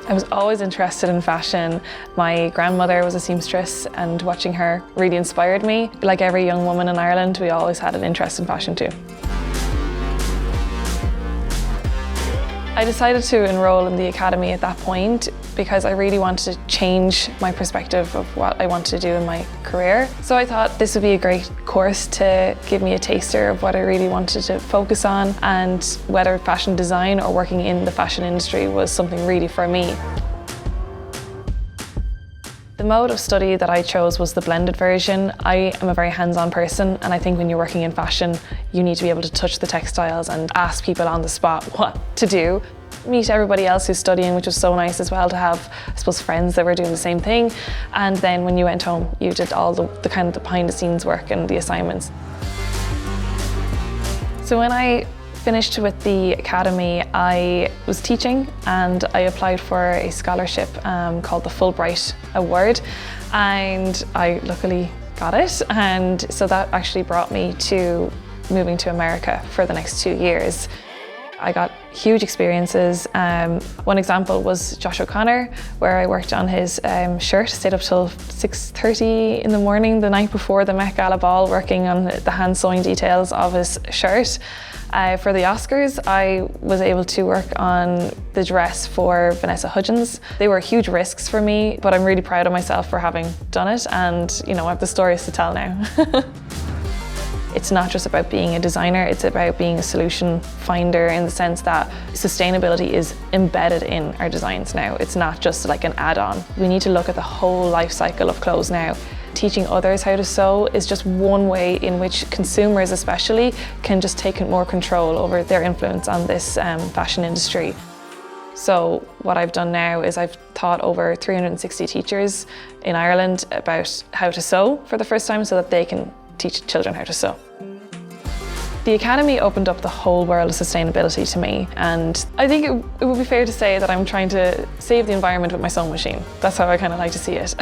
I was always interested in fashion. My grandmother was a seamstress and watching her really inspired me. Like every young woman in Ireland, we always had an interest in fashion too. I decided to enroll in the academy at that point because I really wanted to change my perspective of what I wanted to do in my career. So I thought this would be a great course to give me a taster of what I really wanted to focus on, and whether fashion design or working in the fashion industry was something really for me. The mode of study that I chose was the blended version. I am a very hands-on person, and I think when you're working in fashion, you need to be able to touch the textiles and ask people on the spot what to do. Meet everybody else who's studying, which was so nice as well to have, I suppose, friends that were doing the same thing. And then when you went home, you did all the kind of the behind-the-scenes work and the assignments. So when I finished with the academy, I was teaching and I applied for a scholarship called the Fullbright award, and I luckily got it, and so that actually brought me to moving to America for the next 2 years. I got huge experiences. One example was Josh O'Connor, where I worked on his shirt, stayed up till 6:30 in the morning the night before the Met Gala ball, working on the hand sewing details of his shirt. For the Oscars, I was able to work on the dress for Vanessa Hudgens. They were huge risks for me, but I'm really proud of myself for having done it, and you know, I have the stories to tell now. It's not just about being a designer, it's about being a solution finder, in the sense that sustainability is embedded in our designs now. It's not just like an add-on. We need to look at the whole life cycle of clothes now. Teaching others how to sew is just one way in which consumers especially can just take more control over their influence on this fashion industry. So what I've done now is I've taught over 360 teachers in Ireland about how to sew for the first time, so that they can teach children how to sew. The Academy opened up the whole world of sustainability to me, and I think it would be fair to say that I'm trying to save the environment with my sewing machine. That's how I kind of like to see it.